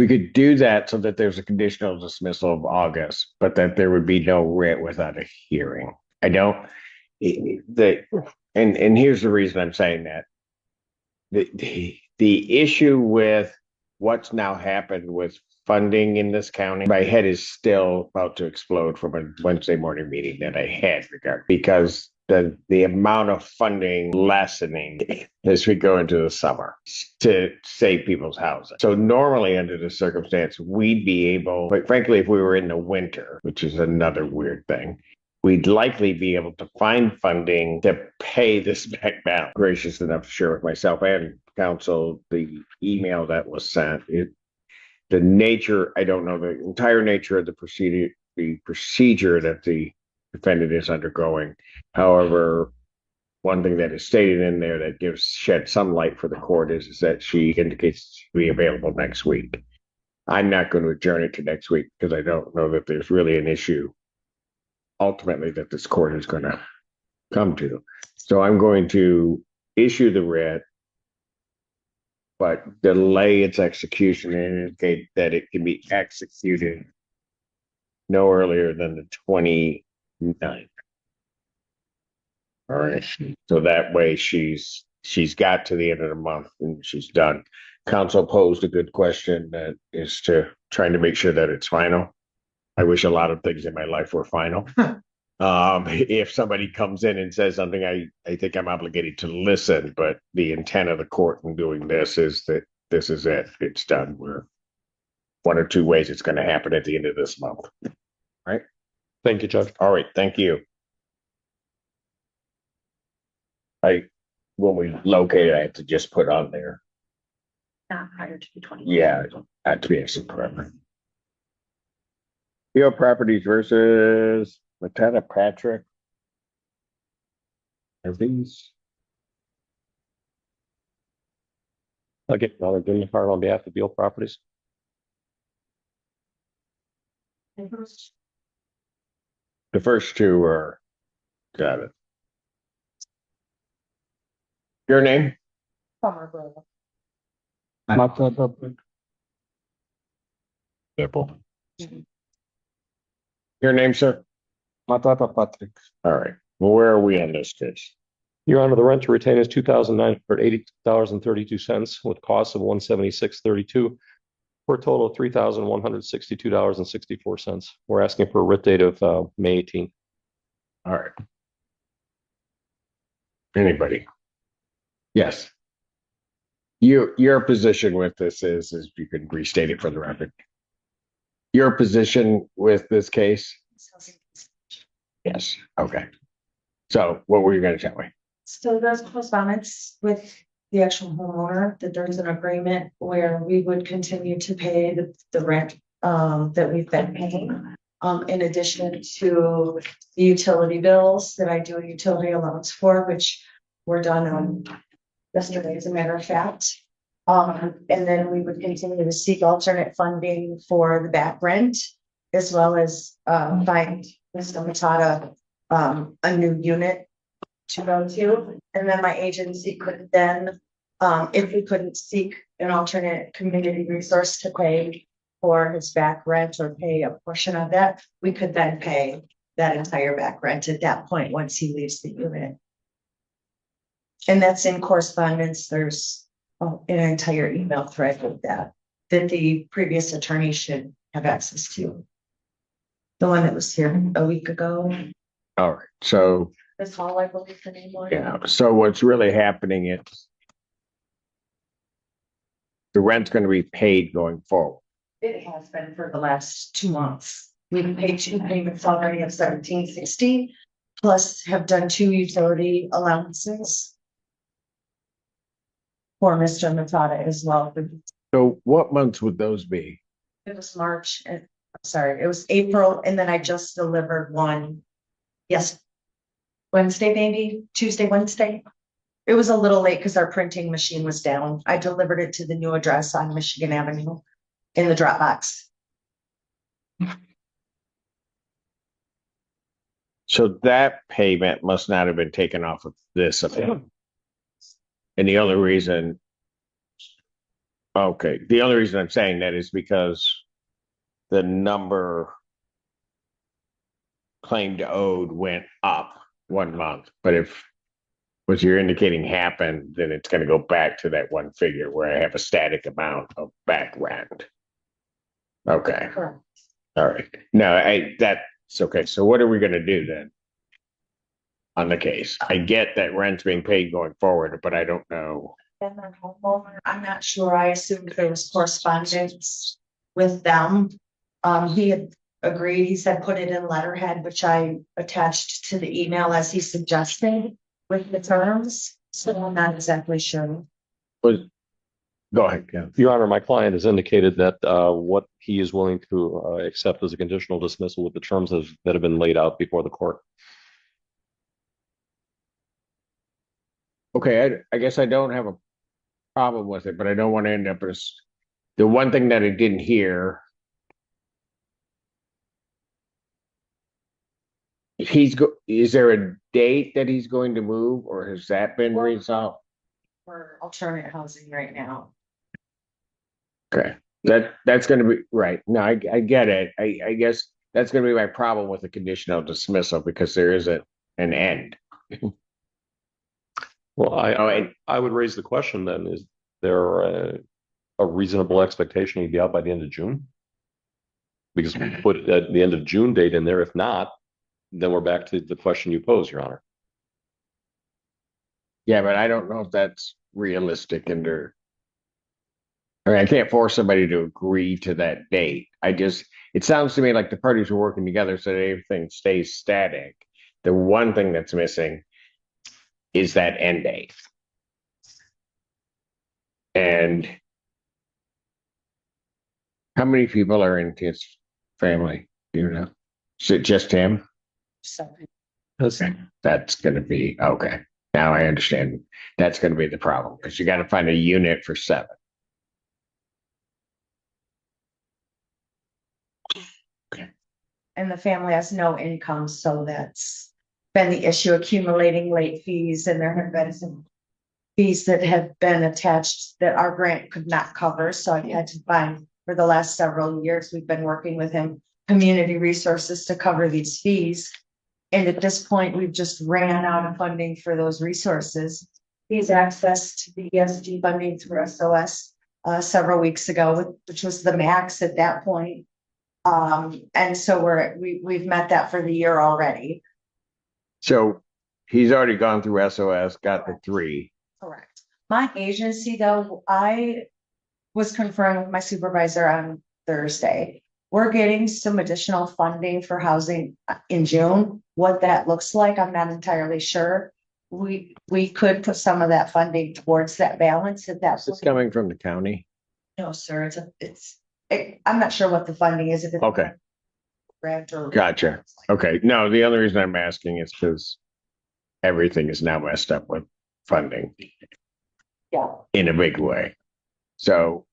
We could do that so that there's a conditional dismissal of August, but that there would be no writ without a hearing. I don't, and here's the reason I'm saying that. The issue with what's now happened with funding in this county, my head is still about to explode from a Wednesday morning meeting that I had regarding because the amount of funding lessening as we go into the summer to save people's houses. So normally under the circumstance, we'd be able, quite frankly, if we were in the winter, which is another weird thing, we'd likely be able to find funding to pay this back balance. Gracious enough to share with myself and counsel the email that was sent. The nature, I don't know the entire nature of the procedure that the defendant is undergoing. However, one thing that is stated in there that gives shed some light for the court is that she indicates to be available next week. I'm not going to adjourn it to next week because I don't know that there's really an issue ultimately that this court is going to come to. So I'm going to issue the writ, but delay its execution and indicate that it can be executed no earlier than the 29th. All right. So that way she's got to the end of the month and she's done. Counsel posed a good question that is to trying to make sure that it's final. I wish a lot of things in my life were final. If somebody comes in and says something, I think I'm obligated to listen, but the intent of the court in doing this is that this is it. It's done. We're one or two ways it's going to happen at the end of this month. Right. Thank you, Judge. All right. Thank you. When we locate it, I have to just put on there. Not prior to the 20th. Yeah, I have to be extra forever. Real Properties versus Lieutenant Patrick. Are these? I'll get another Jim McCarl on behalf of Beal Properties. The first two are, got it. Your name? Simple. Your name, sir? Matata Patrick. All right. Well, where are we in this case? Your Honor, the rent to retain is $2,980.32 with costs of $176.32 for a total of $3,162.64. We're asking for a writ date of May 18th. All right. Anybody? Yes. Your position with this is you can restate it for the record. Your position with this case? Yes. Okay. So what were you going to tell me? So there's correspondence with the actual homeowner that there's an agreement where we would continue to pay the rent that we've been paying. In addition to the utility bills that I do a utility allowance for, which were done on yesterday, as a matter of fact. And then we would continue to seek alternate funding for the back rent, as well as find Mr. Matata a new unit to go to. And then my agency could then, if we couldn't seek an alternate community resource to pay for his back rent or pay a portion of that, we could then pay that entire back rent at that point once he leaves the unit. And that's in correspondence. There's an entire email thread with that the previous attorney should have access to. The one that was here a week ago. All right. So Ms. Hall, I believe the name was. yeah. So what's really happening is the rent's going to be paid going forward. It has been for the last 2 months. We've paid 2 payments already of $1,760, plus have done 2 utility allowances for Mr. Matata as well. So what months would those be? It was March and it was April, and then I just delivered one. Yes, Wednesday, maybe Tuesday, Wednesday. It was a little late because our printing machine was down. I delivered it to the new address on Michigan Avenue in the Dropbox. So that payment must not have been taken off of this amount. And the only reason Okay, the only reason I'm saying that is because the number claimed owed went up 1 month, but if what you're indicating happened, then it's gonna go back to that one figure where I have a static amount of back rent. Okay, Correct. all right. No, that's okay. So what are we gonna do then on the case? I get that rent's being paid going forward, but I don't know. And then homeowner, I'm not sure, I assumed there was correspondence with them. He had agreed, he said put it in letterhead, which I attached to the email as he suggested with the terms, so I'm not exactly sure. Was Go ahead, yeah. Your Honor, my client has indicated that what he is willing to accept as a conditional dismissal with the terms that have been laid out before the court. Okay, I guess I don't have a problem with it, but I don't want to end up as the one thing that I didn't hear. Is there a date that he's going to move, or has that been resolved? For alternate housing right now. Okay, that's going to be right. No, I get it. I guess that's going to be my problem with the conditional dismissal because there isn't an end. Well, Oh, and I would raise the question then, is there a reasonable expectation he'd be out by the end of June? Because we put at the end of June date in there. If not, then we're back to the question you posed, Your Honor. yeah, but I don't know if that's realistic under. I mean, I can't force somebody to agree to that date. It sounds to me like the parties are working together so that everything stays static. The one thing that's missing is that end date. And how many people are in his family? Do you know? Is it just him? So Okay. That's going to be okay. Now I understand. That's going to be the problem because you got to find a unit for 7. and the family has no income, so that's been the issue, accumulating late fees, and there have been some fees that have been attached that our grant could not cover, so I had to find, for the last several years, we've been working with him, community resources to cover these fees. And at this point, we've just ran out of funding for those resources. He's accessed the ESG funding through SOS several weeks ago, which was the max at that point. And so we've met that for the year already. So he's already gone through SOS, got the 3. Correct. My agency, though, I was confirmed with my supervisor on Thursday. We're getting some additional funding for housing in June. What that looks like, I'm not entirely sure. We could put some of that funding towards that balance at that Is this point. coming from the county? No, sir, I'm not sure what the funding is. If it's Okay. grant or. Gotcha. Okay. No, the other reason I'm asking is because everything is now messed up with funding Yeah. in a big way. So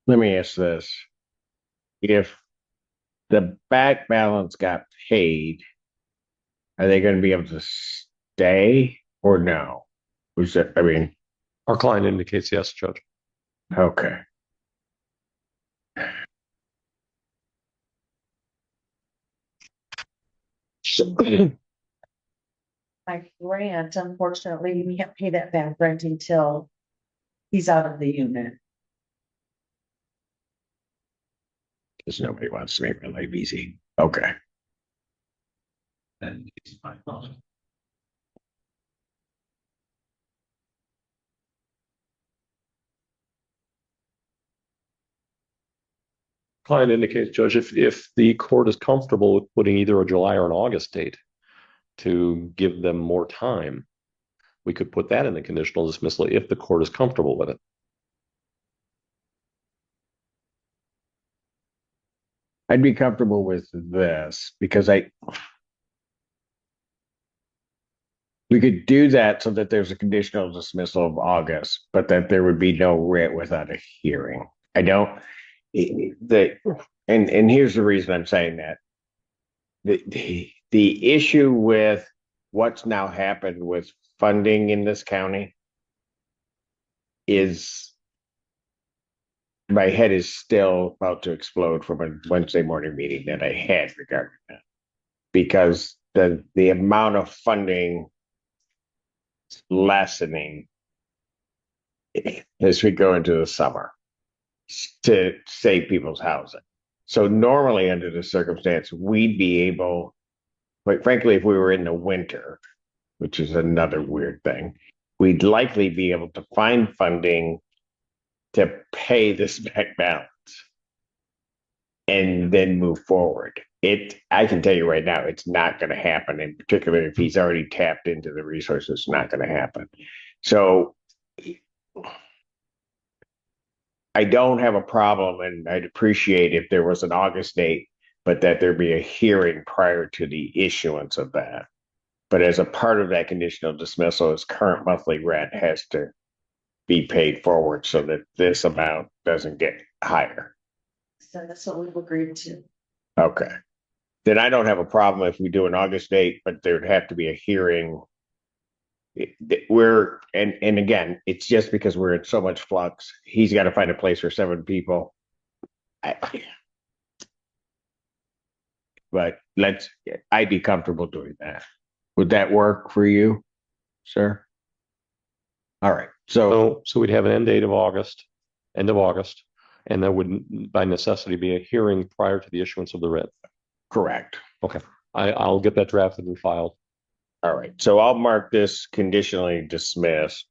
let me ask this. If the back balance got paid, are they going to be able to stay or no? I mean, Our client indicates yes, Judge. okay. My grant, unfortunately, we can't pay that back rent until he's out of the unit. Because nobody wants to make my life easy. Okay. Client indicates, Judge, if the court is comfortable with putting either a July or an August date to give them more time, we could put that in the conditional dismissal if the court is comfortable with it. I'd be comfortable with this because we could do that so that there's a conditional dismissal of August, but that there would be no writ without a hearing. I don't and here's the reason I'm saying that. the issue with what's now happened with funding in this county is my head is still about to explode from a Wednesday morning meeting that I had regarding that. Because the amount of funding lessening as we go into the summer to save people's housing. So normally under the circumstance, we'd be able, quite frankly, if we were in the winter, which is another weird thing, we'd likely be able to find funding to pay this back balance and then move forward. I can tell you right now, it's not going to happen. In particular, if he's already tapped into the resources, it's not going to happen. So I don't have a problem, and I'd appreciate if there was an August date, but that there be a hearing prior to the issuance of that. But as a part of that conditional dismissal, his current monthly rent has to be paid forward so that this amount doesn't get higher. So that's what we've agreed to. Okay. Then I don't have a problem if we do an August date, but there'd have to be a hearing. And again, it's just because we're in so much flux. He's got to find a place for 7 people. But I'd be comfortable doing that. Would that work for you, sir? All right. So So we'd have an end date of end of August, and there would by necessity be a hearing prior to the issuance of the writ. correct. Okay, I'll get that drafted and filed. All right. So I'll mark this conditionally dismissed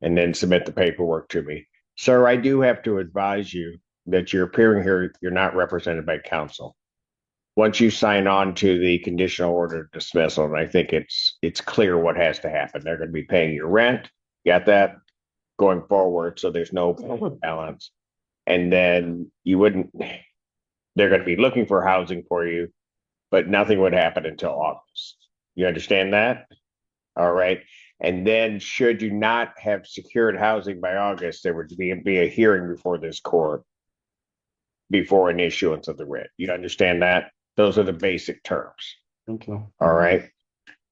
and then submit the paperwork to me. Sir, I do have to advise you that you're appearing here, you're not represented by counsel. Once you sign on to the conditional order dismissal, and I think it's clear what has to happen. They're going to be paying your rent. Got that? Going forward, so there's no balance. And then they're going to be looking for housing for you, but nothing would happen until August. You understand that? All right. And then should you not have secured housing by August, there would be a hearing before this court before an issuance of the writ. You understand that? Those are the basic terms. Okay. All right.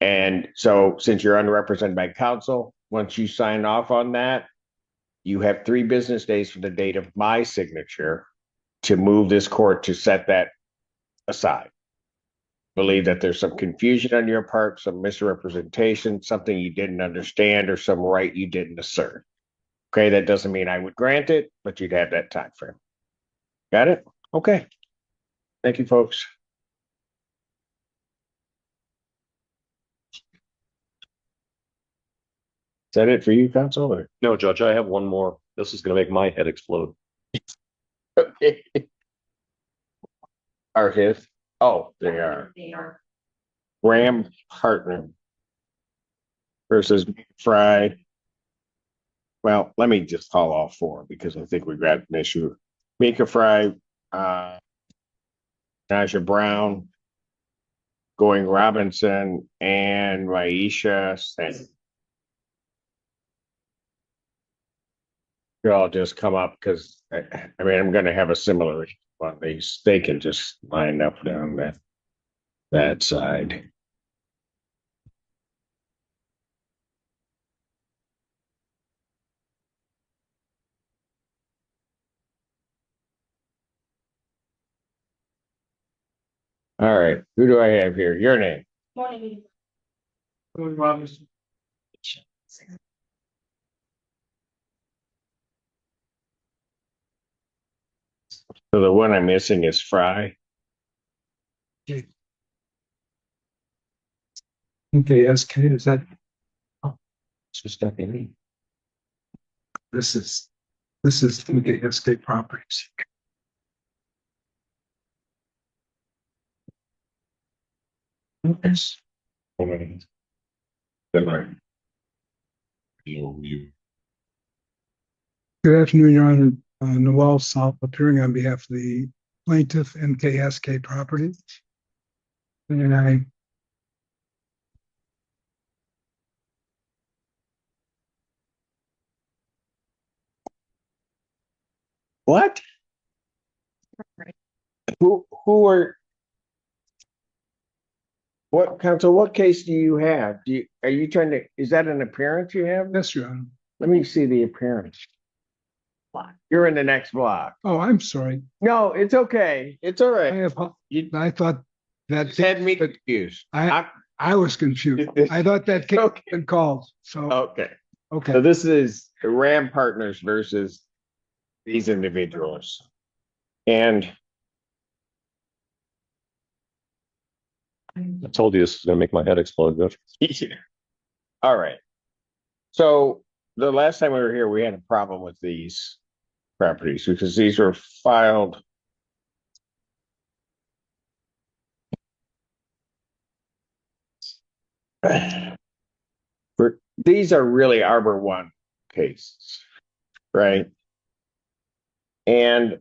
And so since you're unrepresented by counsel, once you sign off on that, you have 3 business days from the date of my signature to move this court to set that aside. Believe that there's some confusion on your part, some misrepresentation, something you didn't understand, or some right you didn't assert. Okay, that doesn't mean I would grant it, but you'd have that time frame. Got it? Okay. Thank you, folks. Is that it for you, counsel? Or? No, Judge, I have one more. This is going to make my head explode. Okay. Are his? Oh, they are. They are. Graham Hartman versus Fry. Well, let me just call all 4 because I think we've got an issue. Mika Fry, Naja Brown, Going Robinson, and Raisha Sen. You'll all just come up because I mean I'm going to have a similar one. They can just line up down that side. All right, who do I have here? Your name. Morning. Robinson. So the one I'm missing is Fry. Okay, SK, is that? Oh, It's just not in. this is okay, SK Properties. Yes. Good afternoon, Your Honor. Noel South appearing on behalf of the plaintiff NKSK Properties. And I What? Who are What case do you have? Are you trying to, is that an appearance you have? Yes, Your Honor. Let me see the appearance. You're in the next block. Oh, I'm sorry. No, it's okay. It's all I right. have, You I thought that, just had me but confused. I was confused. I thought that case had been called. So, Okay. So okay. this is Ram Partners versus these individuals. And I told you this is going to make my head explode, Judge. all right. So the last time we were here, we had a problem with these properties because these were filed. These are really Arbor One cases, right? And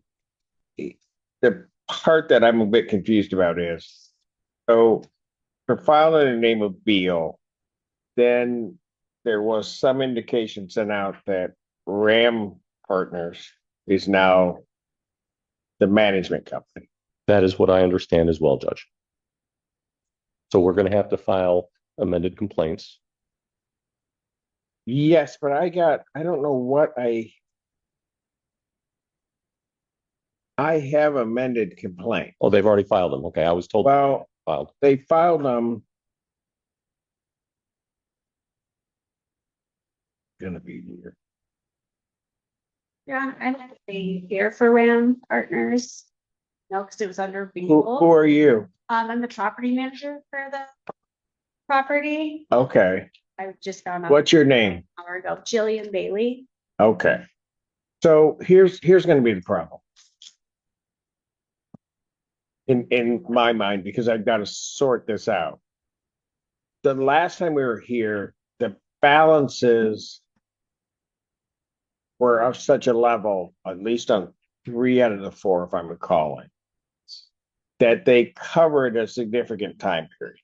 the part that I'm a bit confused about is, so for filing in the name of Beal, then there was some indication sent out that Ram Partners is now the management company. That is what I understand as well, Judge. So we're going to have to file amended complaints. Yes, but I don't know what I have amended complaint. Oh, they've already filed them. Okay, I was told Well, filed. they filed them. Gonna be here. Yeah, I'm actually here for RAM Partners. No, because it was under Who Beagle. are you? I'm the property manager for the property. Okay. I just found out What's your name? an hour ago. Jillian Bailey. Okay. So here's gonna be the problem. In my mind, because I've got to sort this out. The last time we were here, the balances were of such a level, at least on 3 out of the 4, if I'm recalling, that they covered a significant time period.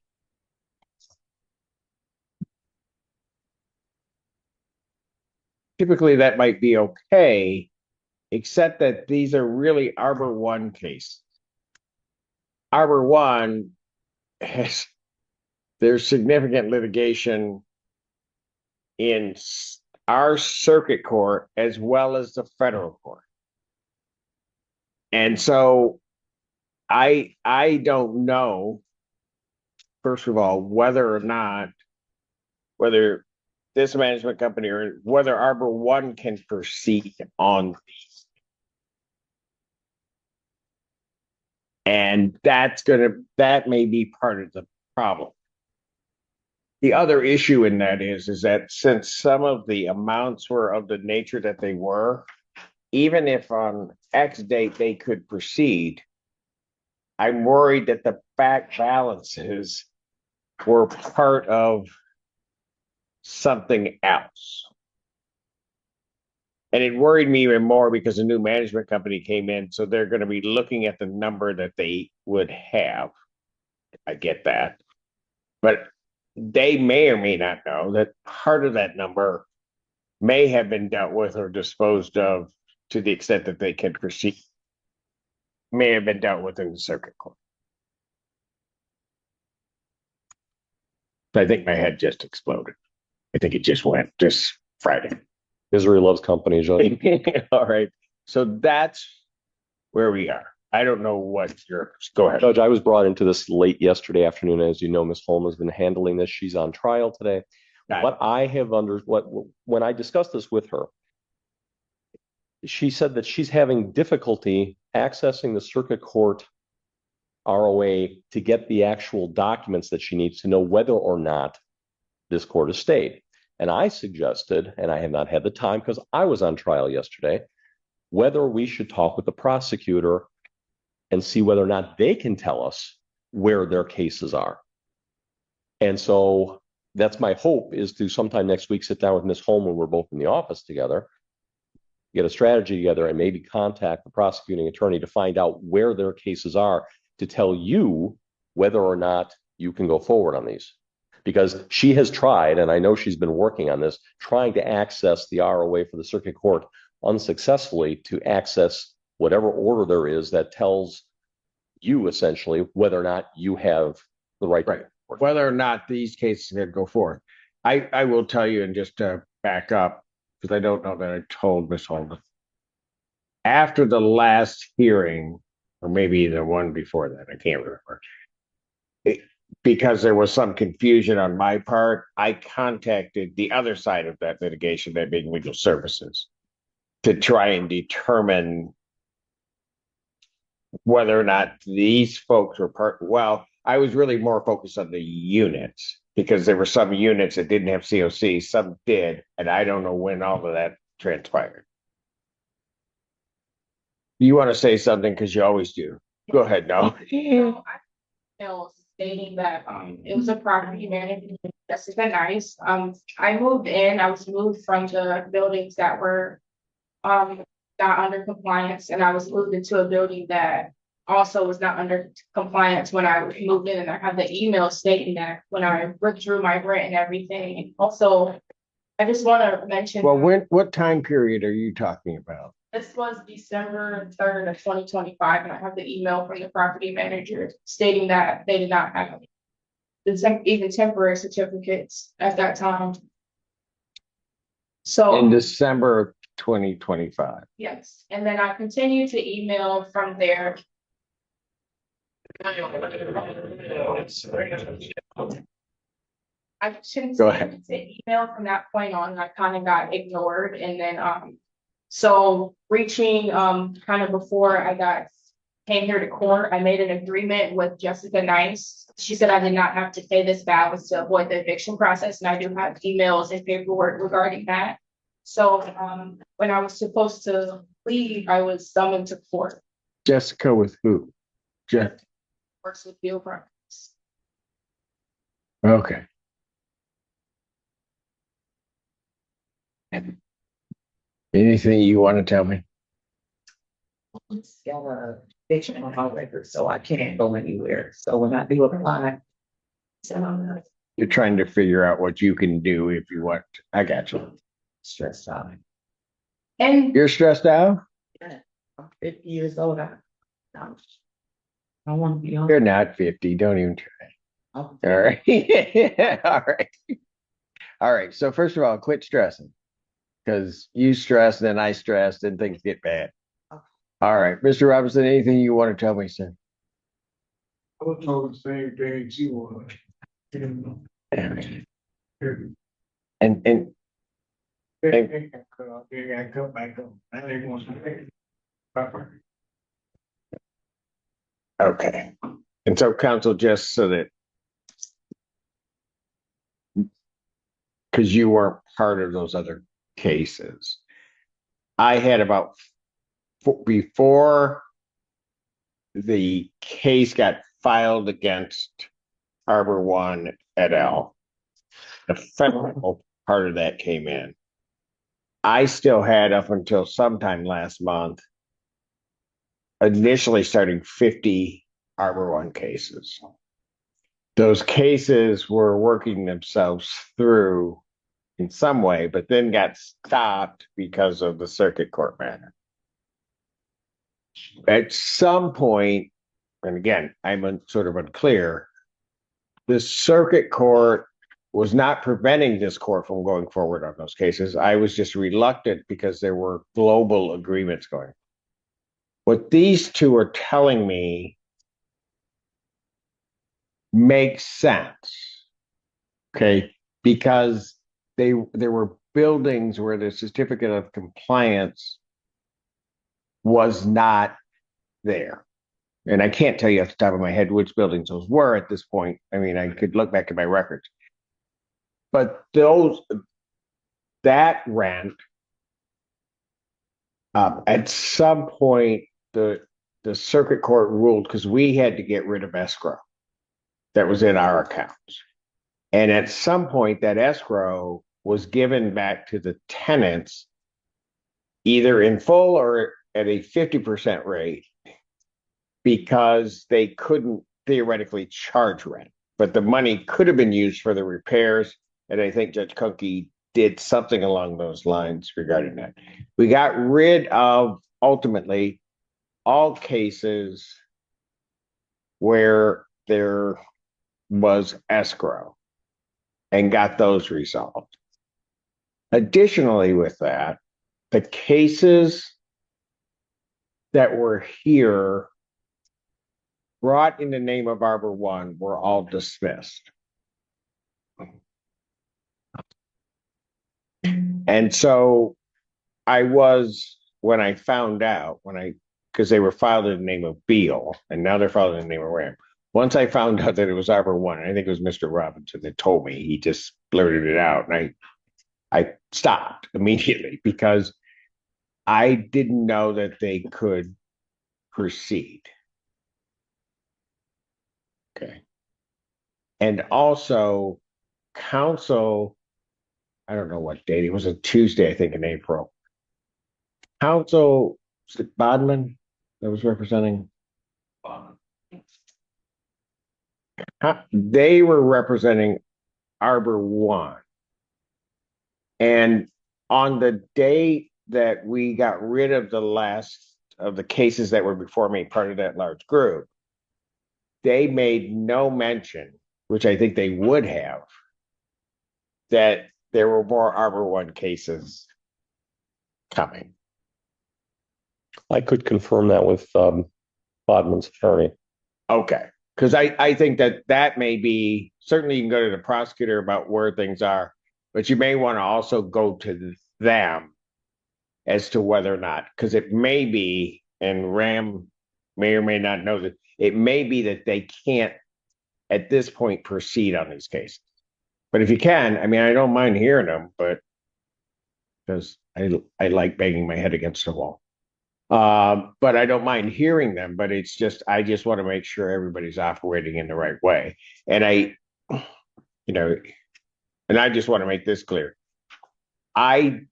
Typically, that might be okay, except that these are really Arbor One cases. Arbor One has, there's significant litigation in our circuit court as well as the federal court. And so I don't know, first of all, whether this management company or whether Arbor One can proceed on these. And that may be part of the problem. The other issue in that is that since some of the amounts were of the nature that they were, even if on X date they could proceed, I'm worried that the back balances were part of something else. And it worried me even more because a new management company came in, so they're going to be looking at the number that they would have. I get that. But they may or may not know that part of that number may have been dealt with or disposed of to the extent that they can proceed. May have been dealt with in the circuit court. I think my head just exploded. I think it just went just Friday. Misery loves company, Judge. All right. So that's where we are. I don't know what go ahead. Judge, I was brought into this late yesterday afternoon. As you know, Ms. Holm has been handling this. She's on trial today. What I have when I discussed this with her, she said that she's having difficulty accessing the circuit court ROA to get the actual documents that she needs to know whether or not this court has stayed. And I suggested, and I have not had the time because I was on trial yesterday, whether we should talk with the prosecutor and see whether or not they can tell us where their cases are. And so that's my hope, is to sometime next week sit down with Ms. Holm when we're both in the office together, get a strategy together, and maybe contact the prosecuting attorney to find out where their cases are, to tell you whether or not you can go forward on these. Because she has tried, and I know she's been working on this, trying to access the ROA for the circuit court unsuccessfully, to access whatever order there is that tells you essentially whether or not you have the right. whether or not these cases could go forth. I will tell you, and just to back up, because I don't know that I told Miss Holden. After the last hearing, or maybe the one before that, I can't remember. Because there was some confusion on my part, I contacted the other side of that litigation, that being legal services, to try and determine whether or not these folks were part. Well, I was really more focused on the units, because there were some units that didn't have COC, some did, and I don't know when all of that transpired. You want to say something, because you always do. Go ahead, no. Stating that it was a property management. That's been nice. I moved in. I was moved from the buildings that were not under compliance, and I was moved into a building that also was not under compliance when I moved in. And I have the email stating that when I withdrew my rent and everything. Also, I just want to mention. Well, what time period are you talking about? This was December 3rd of 2025, and I have the email from the property manager stating that they did not have even temporary certificates at that time. So In December of 2025. yes, and then I continued to email from there. I shouldn't Go say ahead. to email from that point on. I kind of got ignored, and then so reaching kind of before I came here to court, I made an agreement with Jessica Nice. She said I did not have to pay this balance to avoid the eviction process, and I do have emails and paperwork regarding that. So when I was supposed to leave, I was summoned to court. Jessica with who? Works with field properties. Okay. Anything you want to tell me? It's got a fiction on my record, so I can't go anywhere. So when I do apply, so You're trying to figure out what you can do if you want. I got you. stressed out. And You're stressed out? I'm 50 years old. I want to be on. You're not 50. Don't even try. All right. All right. All right. So first of all, quit stressing. Because you stress, then I stress, then things get bad. Okay. All right. Mr. Robinson, anything you want to tell me, sir? I was told the same thing she was. And They got cut back up. Now they want to pay. okay. And so counsel, just so that, because you weren't part of those other cases, I had about before the case got filed against Harbor One et al., the federal part of that came in. I still had, up until sometime last month, initially starting 50 Harbor One cases. Those cases were working themselves through in some way, but then got stopped because of the circuit court matter. At some point, and again, I'm sort of unclear, the circuit court was not preventing this court from going forward on those cases. I was just reluctant because there were global agreements going. What these two are telling me makes sense, okay? Because there were buildings where the certificate of compliance was not there. And I can't tell you off the top of my head which buildings those were at this point. I mean, I could look back at my records. But that rent, at some point, the circuit court ruled, because we had to get rid of escrow that was in our accounts. And at some point, that escrow was given back to the tenants, either in full or at a 50% rate, because they couldn't theoretically charge rent. But the money could have been used for the repairs. And I think Judge Kunke did something along those lines regarding that. We got rid of, ultimately, all cases where there was escrow and got those resolved. Additionally, with that, the cases that were here brought in the name of Arbor One were all dismissed. And so I was, when I found out, because they were filed in the name of Beal and now they're filed in the name of Ram. Once I found out that it was Arbor One, I think it was Mr. Robinson that told me, he just blurted it out. And I stopped immediately because I didn't know that they could proceed. Okay. And also, council, I don't know what date, it was a Tuesday, I think, in April. Council, was it Bodman that was representing? They were representing Arbor One. And on the day that we got rid of the last of the cases that were before me, part of that large group, they made no mention, which I think they would have, that there were more Arbor One cases coming. I could confirm that with Bodman's attorney. Okay, because I think that may be, certainly you can go to the prosecutor about where things are, but you may want to also go to them as to whether or not, because it may be, and Ram may or may not know that, it may be that they can't at this point proceed on these cases. But if you can, I mean, I don't mind hearing them, but because I like banging my head against the wall. But I don't mind hearing them, but it's just, I just want to make sure everybody's operating in the right way. And and I just want to make this clear. I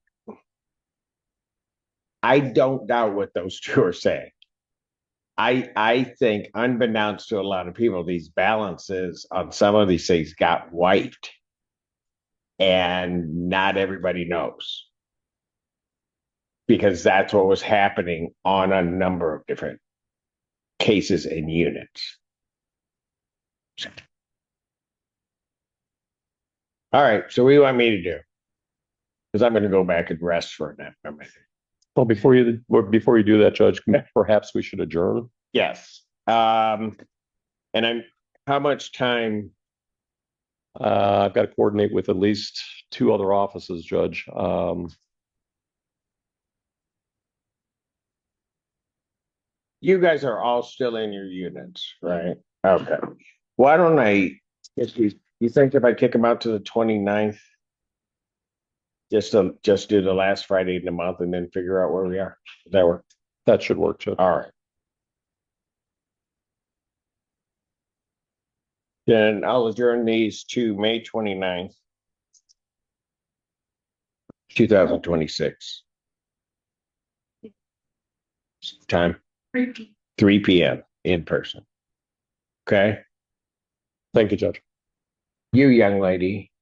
don't doubt what those two are saying. I think, unbeknownst to a lot of people, these balances on some of these things got wiped. And not everybody knows. Because that's what was happening on a number of different cases and units. All right, so what do you want me to do? Because I'm going to go back and rest for a minute. Well, before you do that, Judge, perhaps we should adjourn. Yes. And how much time? I've got to coordinate with at least 2 other offices, Judge. You guys are all still in your units, right? Okay. Why don't if you think if I kick them out to the 29th, just do the last Friday in the month and then figure out where we are? Does that work? That should work, Judge. All right. Then I'll adjourn these to May 29th, 2026. Time? 3 p.m. in person. Okay? Thank you, Judge. You, young lady,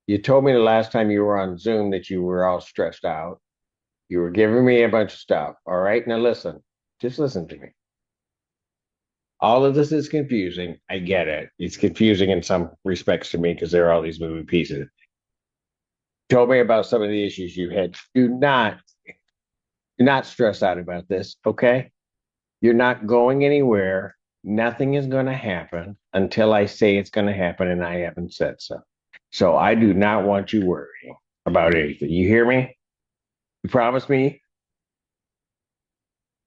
you told me the last time you were on Zoom that you were all stressed out. You were giving me a bunch of stuff. All right? Now listen. Just listen to me. All of this is confusing. I get it. It's confusing in some respects to me because there are all these moving pieces. You told me about some of the issues you had. Do not stress out about this, okay? You're not going anywhere. Nothing is going to happen until I say it's going to happen, and I haven't said so. So I do not want you worrying about anything. You hear me? You promise me?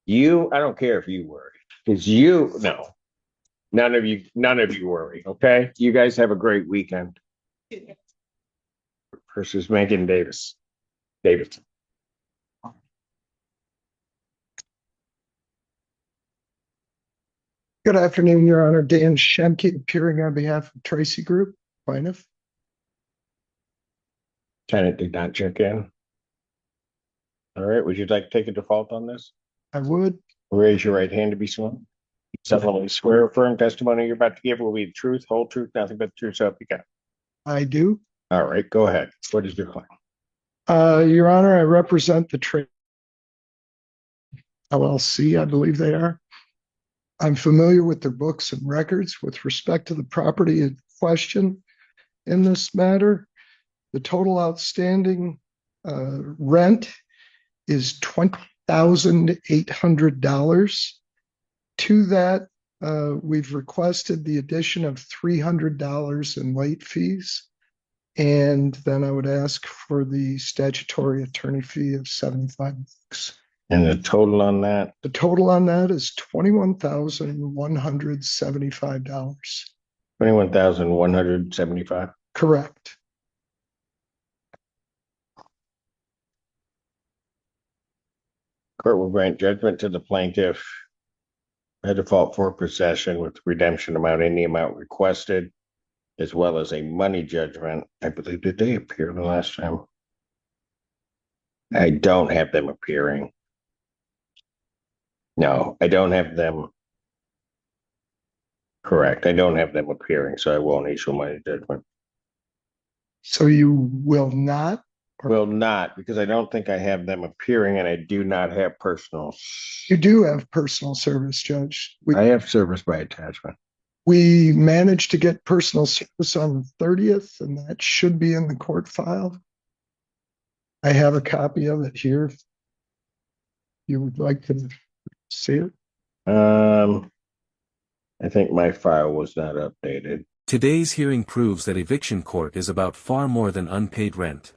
I don't care if you worry. Because no. None of you worry, okay? You guys have a great weekend. Versus Megan Davidson. Good afternoon, Your Honor. Dan Shemke, appearing on behalf of Tracy Group, plaintiff. Tenant did not check in. All right, would you like to take a default on this? I would. Raise your right hand to be sworn. Solemnly swear or affirm testimony you're about to give will be the truth, whole truth, nothing but the truth, so help you God. I do. All right, go ahead. What is your claim? Your Honor, I represent the LLC, I believe they are. I'm familiar with their books and records with respect to the property in question in this matter. The total outstanding rent is $20,800. To that, we've requested the addition of $300 in late fees. And then I would ask for the statutory attorney fee of $75. And the total on that, The total on that is $21,175. 21,175. Correct. Court will grant judgment to the plaintiff by default for possession with redemption amount in the amount requested, as well as a money judgment. I believe, did they appear the last time? I don't have them appearing. No, I don't have them. Correct. I don't have them appearing, so I won't issue money judgment. So you will not? Will not, because I don't think I have them appearing and I do not have personal. You do have personal service, Judge. I have service by attachment. We managed to get personal service on the 30th, and that should be in the court file. I have a copy of it here. If you would like to see it. I think my file was not updated. Today's hearing proves that eviction court is about far more than unpaid rent.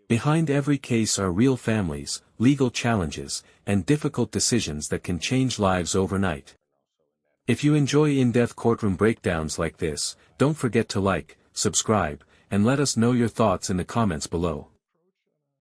Behind every case are real families, legal challenges, and difficult decisions that can change lives overnight. If you enjoy in-depth courtroom breakdowns like this, don't forget to like, subscribe, and let us know your thoughts in the comments below.